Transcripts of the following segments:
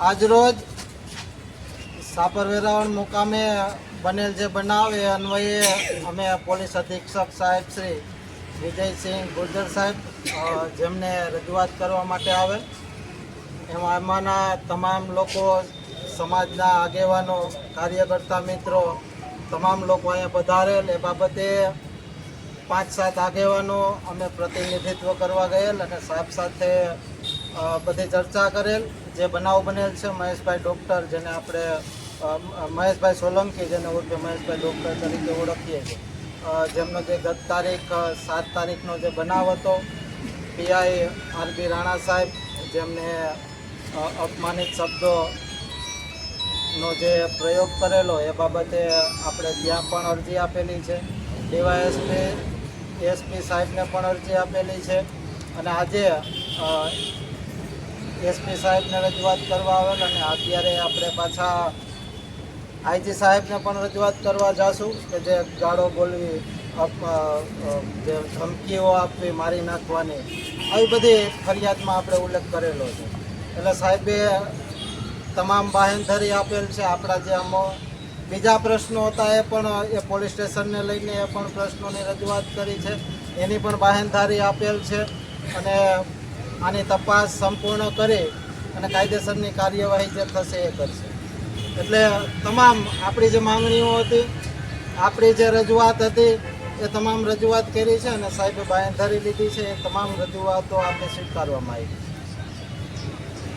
આજરોજ સાપર વેરાવળ મુકામે બનેલ જે બનાવ એ અન્વયે અમે પોલીસ અધિક્ષક સાહેબ શ્રી વિજયસિંહ ગુર્જર સાહેબ જેમને રજૂઆત કરવા માટે આવેલ, એમાં એમાંના તમામ લોકો, સમાજના આગેવાનો, કાર્યકર્તા મિત્રો, તમામ લોકો અહીંયા પધારેલ. એ બાબતે 5-7 આગેવાનો અમે પ્રતિનિધિત્વ કરવા ગયેલ અને સાહેબ સાથે બધી ચર્ચા કરેલ. જે બનાવ બનેલ છે મહેશભાઈ ડૉક્ટર, જેને આપણે મહેશભાઈ સોલંકી, જેને ઉર્ફે મહેશભાઈ ડૉક્ટર તરીકે ઓળખીએ છીએ, જેમનો જે ગત તારીખ 7 તારીખનો જે બનાવ હતો, પીઆઈ આરબી રાણા સાહેબ જેમને અપમાનિત શબ્દોનો જે પ્રયોગ કરેલો એ બાબતે આપણે ત્યાં પણ અરજી આપેલી છે. ડીવાયએસપી એસપી સાહેબને પણ અરજી આપેલી છે અને આજે એસપી સાહેબને રજૂઆત કરવા આવેલ અને અત્યારે આપણે પાછા આઈજી સાહેબને પણ રજૂઆત કરવા જાશું કે જે ગાળો બોલવી, જે ધમકીઓ આપવી, મારી નાખવાની, આવી બધી ફરિયાદમાં આપણે ઉલ્લેખ કરેલો છે. એટલે સાહેબે તમામ બાહેંધરી આપેલ છે. આપણા જે બીજા પ્રશ્નો હતા એ પણ એ પોલીસ સ્ટેશનને લઈને એ પણ પ્રશ્નોની રજૂઆત કરી છે, એની પણ બાહેંધરી આપેલ છે અને આની તપાસ સંપૂર્ણ કરી અને કાયદેસરની કાર્યવાહી જે થશે એ કરશે. એટલે તમામ આપણી જે માંગણીઓ હતી, આપણી જે રજૂઆત હતી એ તમામ રજૂઆત કરી છે અને સાહેબે બાહેંધરી લીધી છે. એ તમામ રજૂઆતો આપણે સ્વીકારવામાં આવી.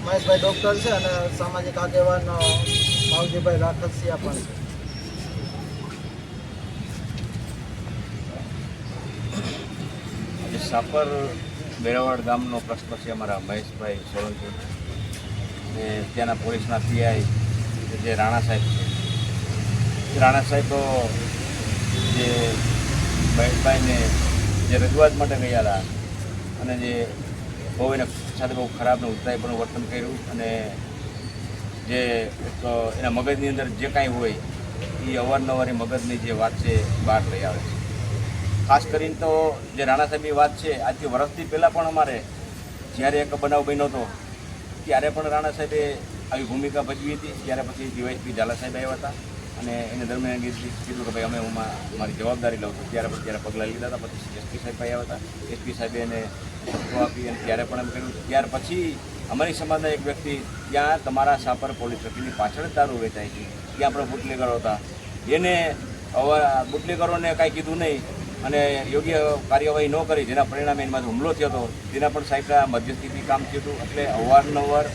મહેશભાઈ ડૉક્ટર છે અને સામાજિક આગેવાન માવજીભાઈ રાખસિયા પણ છે. સાપર વેરાવળ ગામનો પ્રશ્ન છે અમારા મહેશભાઈ સોલંકી અને ત્યાંના પોલીસના પીઆઈ જે રાણા સાહેબ છે. રાણા સાહેબ જે મહેશભાઈને જે રજૂઆત માટે ગયેલા અને જે બહુ એને સાથે બહુ ખરાબ ને ઉત્સાહી વર્તન કર્યું અને જે એક એના મગજની અંદર જે કાંઈ હોય એ અવારનવાર મગજની જે વાત છે બહાર લઈ આવે છે. ખાસ કરીને તો જે રાણા સાહેબની વાત છે, આજથી વર્ષથી પહેલાં પણ અમારે જ્યારે એક બનાવ બન્યો હતો ત્યારે પણ રાણા સાહેબે આવી ભૂમિકા ભજવી હતી. ત્યારે પછી ડીવાયએસપી ઝાલા સાહેબ આવ્યા હતા અને એને દરમિયાન કીધું કે ભાઈ અમે હું મારી જવાબદારી લઉં છું. ત્યારે પગલાં લીધા હતા. પછી એસપી સાહેબ આવ્યા હતા. એસપી સાહેબે એને આપી અને ત્યારે પણ એમ કર્યું. ત્યાર પછી અમારી સમાજના એક વ્યક્તિ ત્યાં તમારા સાપર પોલીસ ચોકીની પાછળ દારૂ વેચાય છે, ત્યાં આપણે બુટલેગરો હતા, એને બુટલેગરોને કાંઈ કીધું નહીં અને યોગ્ય કાર્યવાહી ન કરી, જેના પરિણામે એમાંથી હુમલો થયો હતો. તેના પણ સાહેબના મધ્યસ્થીથી કામ થયું હતું. એટલે અવારનવાર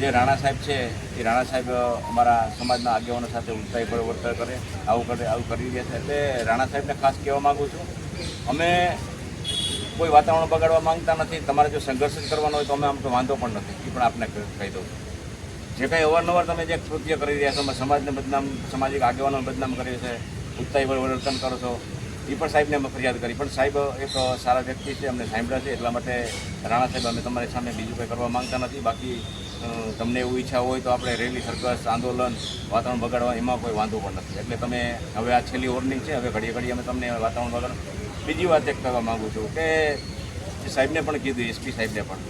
જે રાણા સાહેબ છે એ રાણા સાહેબ અમારા સમાજના આગેવાનો સાથે ઉત્સાહી વર્તન કરે, આવું કરી રહ્યા છે. એટલે રાણા સાહેબને ખાસ કહેવા માગું છું, અમે કોઈ વાતાવરણ બગાડવા માંગતા નથી. તમારે જો સંઘર્ષ જ કરવાનો હોય તો અમે આમ તો વાંધો પણ નથી, એ પણ આપને કહી દઉં. જે કાંઈ અવારનવાર તમે જે કૃત્ય કરી રહ્યા છો, અમે સમાજને બદનામ, સામાજિક આગેવાનોને બદનામ કરી છે, ઉત્સાહી વર્તન કરો છો, એ પણ સાહેબને અમે ફરિયાદ કરી. પણ સાહેબ એક સારા વ્યક્તિ છે, અમને સાંભળ્યા છે, એટલા માટે રાણા સાહેબ અમે તમારી સામે બીજું કંઈ કરવા માંગતા નથી. બાકી તમને એવું ઈચ્છા હોય તો આપણે રેલી, સરઘસ, આંદોલન, વાતાવરણ બગાડવા એમાં કોઈ વાંધો પણ નથી. એટલે તમે હવે આ છેલ્લી વોર્નિંગ છે, હવે ઘડીએ અમે તમને વાતાવરણ બગાડ. બીજી વાત એક કરવા માગું છું કે સાહેબને પણ કીધું, એસપી સાહેબને પણ,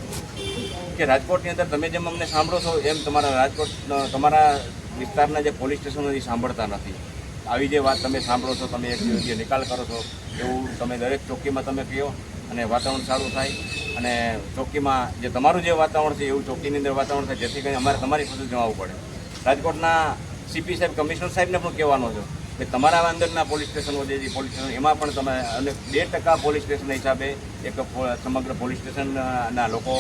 કે રાજકોટની અંદર તમે જેમ અમને સાંભળો છો એમ તમારા રાજકોટ તમારા વિસ્તારના જે પોલીસ સ્ટેશનો એ સાંભળતા નથી. આવી જે વાત તમે સાંભળો છો, તમે એક યોગ્ય નિકાલ કરો છો, એવું તમે દરેક ચોકીમાં તમે કહો અને વાતાવરણ સારું થાય. અને ચોકીમાં જે તમારું જે વાતાવરણ છે એવું ચોકીની અંદર વાતાવરણ થાય, જેથી કરીને અમારે તમારી પાસે જવાનું પડે. રાજકોટના સીપી સાહેબ, કમિશનર સાહેબને પણ કહેવાનો છો કે તમારા અંદરના પોલીસ સ્ટેશનો જે પોલીસ સ્ટેશન એમાં પણ તમે અને 2% પોલીસ સ્ટેશન હિસાબે એક સમગ્ર પોલીસ સ્ટેશનના લોકો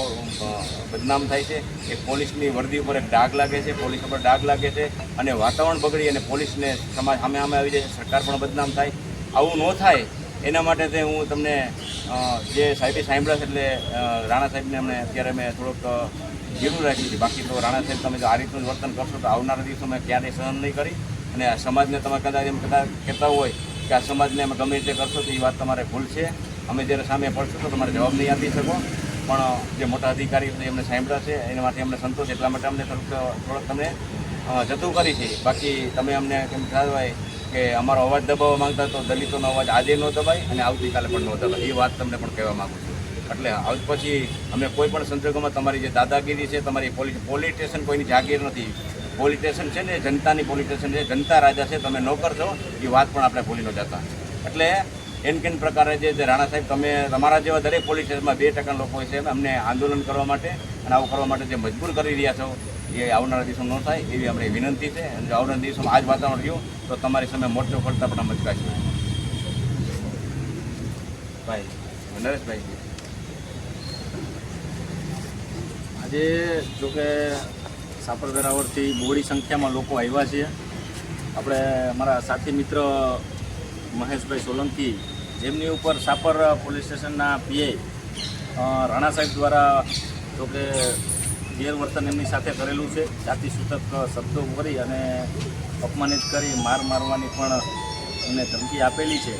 બદનામ થાય છે. એક પોલીસની વર્દી ઉપર એક ડાઘ લાગે છે, પોલીસ ઉપર ડાઘ લાગે છે અને વાતાવરણ બગડી અને પોલીસને સમાજ સામે આવી જાય, સરકાર પણ બદનામ થાય. આવું ન થાય એના માટે હું તમને જે સાહેબે સાંભળ્યા છે એટલે રાણા સાહેબને અમને અત્યારે મેં થોડોક જીરું રાખી છે. બાકી તો રાણા સાહેબ તમે જો આ રીતનું વર્તન કરશો તો આવનારા દિવસોમાં ક્યારેય સહન નહીં કરી અને આ સમાજને તમે કદાચ કહેતા હોય કે આ સમાજને અમે ગમે રીતે કરશો તો એ વાત તમારે ભૂલ છે. અમે જ્યારે સામે પડશું તો તમારે જવાબ નહીં આપી શકો. પણ જે મોટા અધિકારીઓ એમને સાંભળ્યા છે એના માટે અમને સંતોષ, એટલા માટે અમને થોડોક તમને જતું કરી છે. બાકી તમે અમને કેમ કહેવાય કે અમારો અવાજ દબાવવા માંગતા તો દલિતોનો અવાજ આજે ન દબાય અને આવતીકાલે પણ ન દબાય, એ વાત તમને પણ કહેવા માગું છું. એટલે હવે પછી અમે કોઈ પણ સંજોગોમાં તમારી જે દાદાગીરી છે, તમારી પોલીસ સ્ટેશન કોઈની જાગીર નથી. પોલીસ સ્ટેશન છે ને જનતાની પોલીસ સ્ટેશન છે, જનતા રાજા છે, તમે નોકર છો, એ વાત પણ આપણે ભૂલી ન જતા. એટલે એન પ્રકારે જે રાણા સાહેબ, તમે તમારા જેવા દરેક પોલીસ સ્ટેશનમાં 2% લોકો છે અમને આંદોલન કરવા માટે અને આવું કરવા માટે જે મજબૂર કરી રહ્યા છો, એ આવનારા દિવસોમાં ન થાય એવી અમારી વિનંતી છે. અને જો આવનારા દિવસોમાં આ જ વાતાવરણ રહ્યું તો તમારી સામે મોરચો કરતા પણ મચકાશે. ભાઈ નરેશભાઈ, આજે જોકે સાપર વેરાવળથી બહોળી સંખ્યામાં લોકો આવ્યા છે. આપણે અમારા સાથી મિત્ર મહેશભાઈ સોલંકી, જેમની ઉપર સાપર પોલીસ સ્ટેશનના પીઆઈ રાણા સાહેબ દ્વારા જોકે ગેરવર્તન એમની સાથે કરેલું છે. જાતિ સૂચક શબ્દો કરી અને અપમાનિત કરી મારવાની પણ એમને ધમકી આપેલી છે.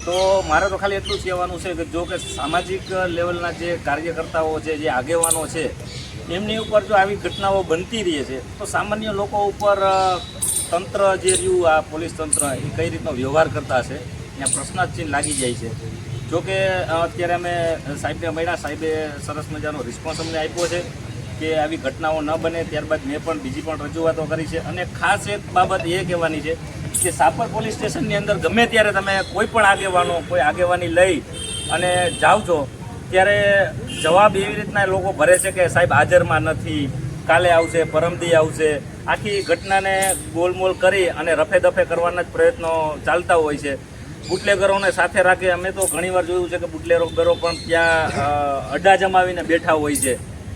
તો મારે તો ખાલી એટલું જ કહેવાનું છે કે જો કે સામાજિક લેવલના જે કાર્યકર્તાઓ છે, જે આગેવાનો છે, એમની ઉપર જો આવી ઘટનાઓ બનતી રહે છે તો સામાન્ય લોકો ઉપર તંત્ર જે રહ્યું, આ પોલીસ તંત્ર, એ કઈ રીતનો વ્યવહાર કરતા હશે, ત્યાં પ્રશ્નાર્થ લાગી જાય છે. જોકે અત્યારે અમે સાહેબને મળ્યા, સાહેબે સરસ મજાનો રિસ્પોન્સ અમને આપ્યો છે કે આવી ઘટનાઓ ન બને. ત્યારબાદ મેં પણ બીજી પણ રજૂઆતો કરી છે. અને ખાસ એક બાબત એ કહેવાની છે કે સાપર પોલીસ સ્ટેશનની અંદર ગમે ત્યારે તમે કોઈ પણ કોઈ આગેવાની લઈ અને જાઓ છો ત્યારે જવાબ એવી રીતના લોકો ભરે છે કે સાહેબ હાજરમાં નથી, કાલે આવશે, પરમદી આવશે. આખી ઘટનાને ગોલમોલ કરી અને રફે દફે કરવાના જ પ્રયત્નો ચાલતા હોય છે. બુટલેગરોને સાથે રાખે. અમે તો ઘણીવાર જોયું છે કે બુટલેગરો પણ ત્યાં અડ્ડા જમાવીને બેઠા હોય છે.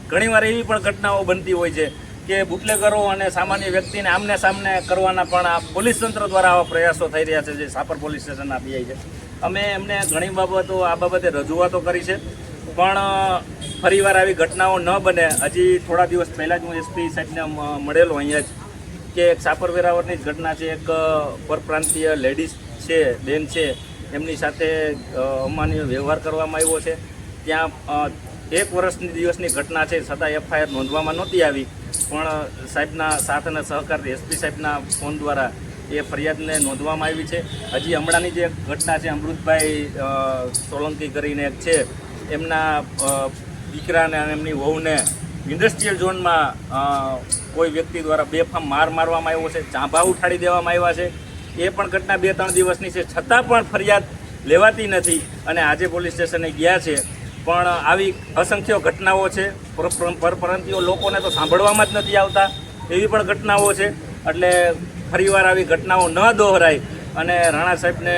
ઘણીવાર એવી પણ ઘટનાઓ બનતી હોય છે કે બુટલેગરો અને સામાન્ય વ્યક્તિને આમને સામને કરવાના પણ આ પોલીસ તંત્ર દ્વારા આવા પ્રયાસો થઈ રહ્યા છે, જે સાપર પોલીસ સ્ટેશનના પીઆઈ છે. અમે એમને ઘણી બાબતો આ બાબતે રજૂઆતો કરી છે, પણ ફરીવાર આવી ઘટનાઓ ન બને. હજી થોડા દિવસ પહેલાં જ હું એસપી સાહેબને મળેલો અહીંયા જ, કે એક સાપર વેરાવળની જ ઘટના છે. એક પરપ્રાંતીય લેડીઝ છે, બેન છે, એમની સાથે અમાન્ય વ્યવહાર કરવામાં આવ્યો છે. ત્યાં 1 વર્ષની દિવસની ઘટના છે, છતાં એફઆઈઆર નોંધવામાં નહોતી આવી, પણ સાહેબના સાથ અને સહકારથી એસપી સાહેબના ફોન દ્વારા એ ફરિયાદને નોંધવામાં આવી છે. હજી હમણાંની જે ઘટના છે, અમૃતભાઈ સોલંકી કરીને એક છે, એમના દીકરાને અને એમની વહુને ઇન્ડસ્ટ્રીયલ ઝોનમાં કોઈ વ્યક્તિ દ્વારા બેફામ મારવામાં આવ્યો છે, ચાંભા ઉઠાડી દેવામાં આવ્યા છે. એ પણ ઘટના 2-3 દિવસની છે, છતાં પણ ફરિયાદ લેવાતી નથી. અને આજે પોલીસ સ્ટેશને ગયા છે, પણ આવી અસંખ્ય ઘટનાઓ છે. પરપ્રાંતીય લોકોને તો સાંભળવામાં જ નથી આવતા, એવી પણ ઘટનાઓ છે. એટલે ફરીવાર આવી ઘટનાઓ ન દોહરાય અને રાણા સાહેબને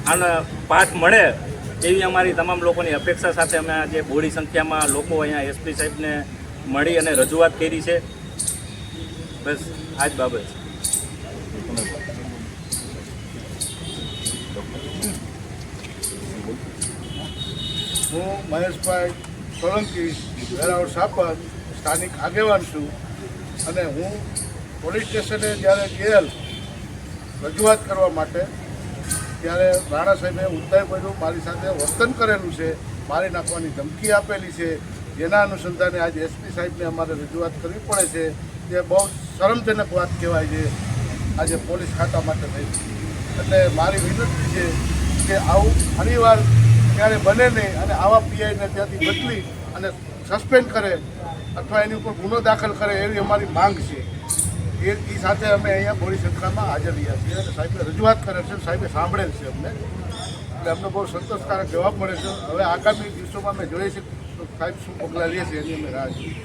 આનો પાઠ મળે એવી અમારી તમામ લોકોની અપેક્ષા સાથે અમે આજે બહોળી સંખ્યામાં લોકો અહીંયા એસપી સાહેબને મળી અને રજૂઆત કરી છે. બસ આ જ બાબત છે. હું મહેશભાઈ સોલંકી, વેરાવળ સાપર સ્થાનિક આગેવાન છું. અને હું પોલીસ સ્ટેશને જ્યારે ગયેલ રજૂઆત કરવા માટે, ત્યારે રાણા સાહેબે ઉદ્ધય બન્યું, મારી સાથે વર્તન કરેલું છે, મારી નાખવાની ધમકી આપેલી છે. જેના અનુસંધાને આજે એસપી સાહેબને અમારે રજૂઆત કરવી પડે છે. જે બહુ શરમજનક વાત કહેવાય છે આજે પોલીસ ખાતા માટે થઈ. એટલે મારી વિનંતી છે કે આવું ફરીવાર ત્યારે બને નહીં અને આવા પીઆઈને ત્યાંથી બદલી અને સસ્પેન્ડ કરે અથવા એની ઉપર ગુનો દાખલ કરે એવી અમારી માંગ છે. એ સાથે અમે અહીંયા બહોળી સંખ્યામાં હાજર રહ્યા છીએ અને સાહેબને રજૂઆત કરે છે. સાહેબે સાંભળેલ છે અમને, એટલે અમને બહુ સંતોષકારક જવાબ મળે છે. હવે આગામી દિવસોમાં અમે જોઈએ છીએ સાહેબ શું પગલાં લે છે એની અમે રાહ જોઈએ.